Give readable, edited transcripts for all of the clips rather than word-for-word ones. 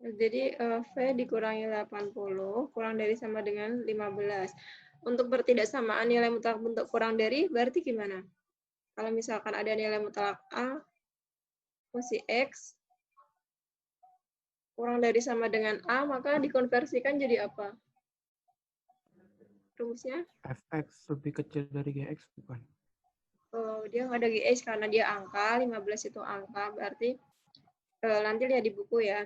Jadi V dikurangi 80 kurang dari sama dengan 15. Untuk bertidaksamaan nilai mutlak bentuk kurang dari berarti gimana? Kalau misalkan ada nilai mutlak A fungsi X kurang dari sama dengan A, maka dikonversikan jadi apa? Rumusnya? Fx lebih kecil dari Gx, bukan? Oh, dia nggak ada GX karena dia angka, 15 itu angka, berarti nanti lihat di buku ya.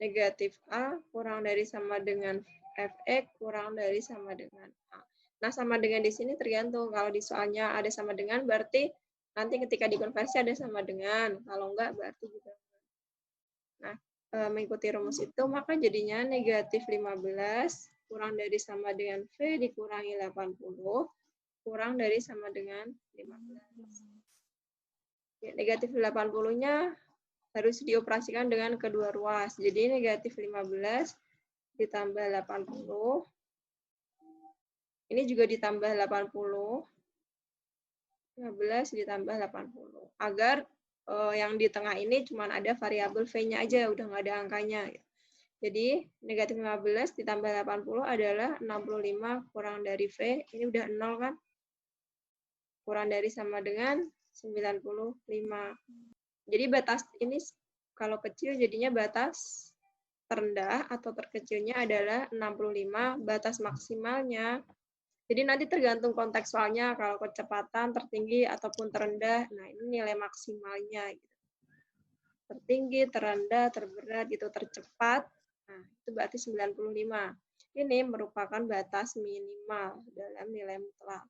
Negatif A kurang dari sama dengan Fx kurang dari sama dengan A. Nah, sama dengan di sini tergantung. Kalau di soalnya ada sama dengan, berarti nanti ketika dikonversi ada sama dengan. Kalau enggak, berarti juga. Nah, mengikuti rumus itu, maka jadinya negatif 15 kurang dari sama dengan V dikurangi 80 kurang dari sama dengan 15. Ya, negatif 80-nya harus dioperasikan dengan kedua ruas. Jadi negatif 15 ditambah 80. Ini juga ditambah 80. 15 ditambah 80. Agar yang di tengah ini cuma ada variabel V-nya aja, udah nggak ada angkanya. Jadi negatif 15 ditambah 80 adalah 65 kurang dari V. Ini udah 0 kan? Kurang dari sama dengan 95. Jadi batas ini kalau kecil jadinya batas terendah atau terkecilnya adalah 65, batas maksimalnya. Jadi nanti tergantung konteks soalnya, kalau kecepatan tertinggi ataupun terendah, nah ini nilai maksimalnya. Gitu. Tertinggi, terendah, terberat, itu tercepat, nah itu berarti 95. Ini merupakan batas minimal dalam nilai mutlak.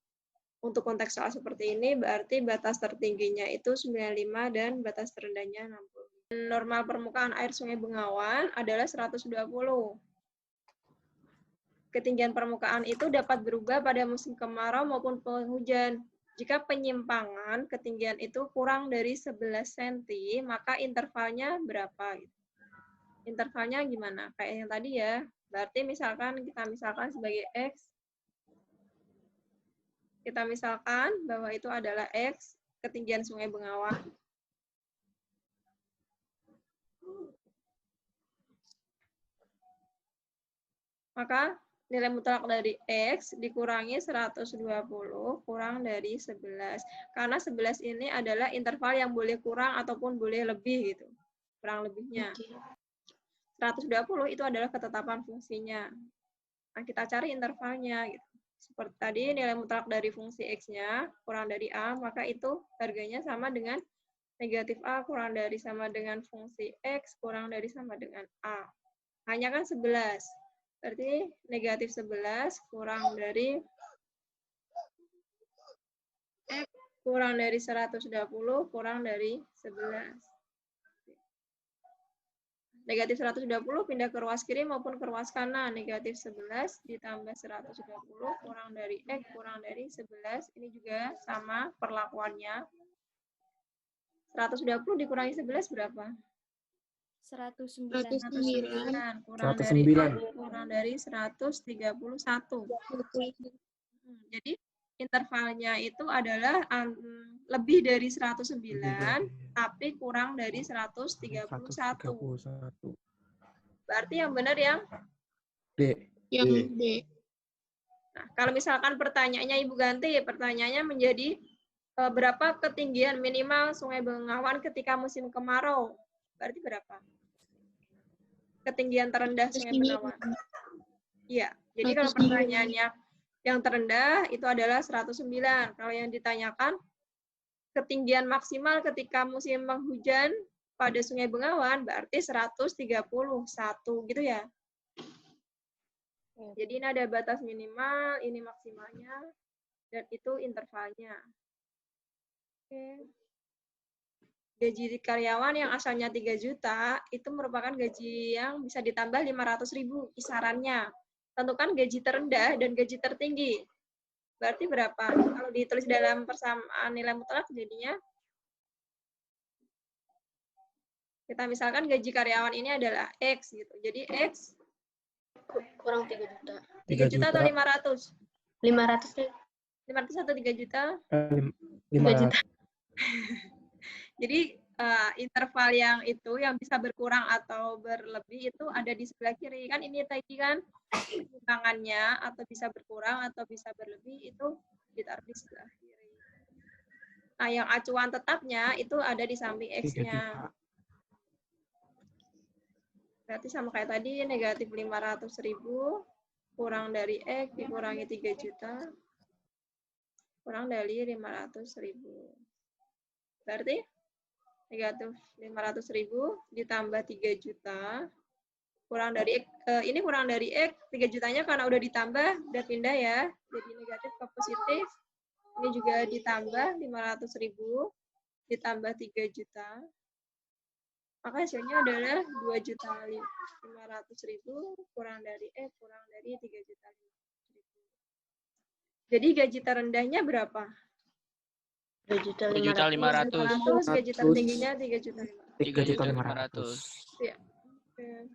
Untuk konteks soal seperti ini, berarti batas tertingginya itu 95 dan batas terendahnya 60. Normal permukaan air Sungai Bengawan adalah 120. Ketinggian permukaan itu dapat berubah pada musim kemarau maupun penghujan. Jika penyimpangan ketinggian itu kurang dari 11 cm, maka intervalnya berapa? Intervalnya gimana? Kayak yang tadi ya. Berarti misalkan kita misalkan sebagai X, kita misalkan bahwa itu adalah X, ketinggian Sungai Bengawan. Maka nilai mutlak dari X dikurangi 120 kurang dari 11. Karena 11 ini adalah interval yang boleh kurang ataupun boleh lebih gitu. Kurang lebihnya. 120 itu adalah ketetapan fungsinya. Nah, kita cari intervalnya gitu. Seperti tadi nilai mutlak dari fungsi X-nya kurang dari A, maka itu harganya sama dengan negatif A kurang dari sama dengan fungsi X kurang dari sama dengan A. Hanya kan 11. Berarti negatif 11 kurang dari X kurang dari 120 kurang dari 11. Negatif 120 pindah ke ruas kiri maupun ke ruas kanan. Negatif 11 ditambah 120 kurang dari X kurang dari 11. Ini juga sama perlakuannya. 120 dikurangi 11 berapa? 109 kurang dari X kurang dari 131. Jadi intervalnya itu adalah lebih dari 109 tapi kurang dari 131. Berarti yang benar yang D. yang D. Nah, kalau misalkan pertanyaannya Ibu ganti, pertanyaannya menjadi berapa ketinggian minimal Sungai Bengawan ketika musim kemarau? Berarti berapa? Ketinggian terendah Sungai Bengawan. Iya, jadi kalau pertanyaannya yang terendah itu adalah 109. Kalau yang ditanyakan ketinggian maksimal ketika musim penghujan pada Sungai Bengawan berarti 131 gitu ya. Jadi ini ada batas minimal, ini maksimalnya, dan itu intervalnya. Oke. Gaji karyawan yang asalnya 3 juta, itu merupakan gaji yang bisa ditambah 500.000 kisarannya. Tentukan gaji terendah dan gaji tertinggi. Berarti berapa? Kalau ditulis dalam persamaan nilai mutlak jadinya, kita misalkan gaji karyawan ini adalah X gitu. Jadi X kurang 3 juta. 3 juta atau 500? 500. 500 atau 3 juta? 500. Jadi interval yang itu yang bisa berkurang atau berlebih itu ada di sebelah kiri. Kan ini tadi kan pertimbangannya atau bisa berkurang atau bisa berlebih itu ditaruh di sebelah kiri. Nah, yang acuan tetapnya itu ada di samping 3 X-nya. juta. Berarti sama kayak tadi, negatif 500.000 kurang dari X dikurangi 3 juta kurang dari 500.000. Berarti negatif 500.000 ditambah 3 juta kurang dari X, ini kurang dari X, 3 jutanya karena udah ditambah, udah pindah ya, jadi negatif ke positif. Ini juga ditambah 500.000 ditambah 3 juta. Maka hasilnya adalah 2.500.000 kurang dari X kurang dari 3.500.000. Jadi gaji terendahnya berapa? 2.500.000. 2.500.000, gaji tertingginya 3.500.000. 3.500.000. Ya. Oke.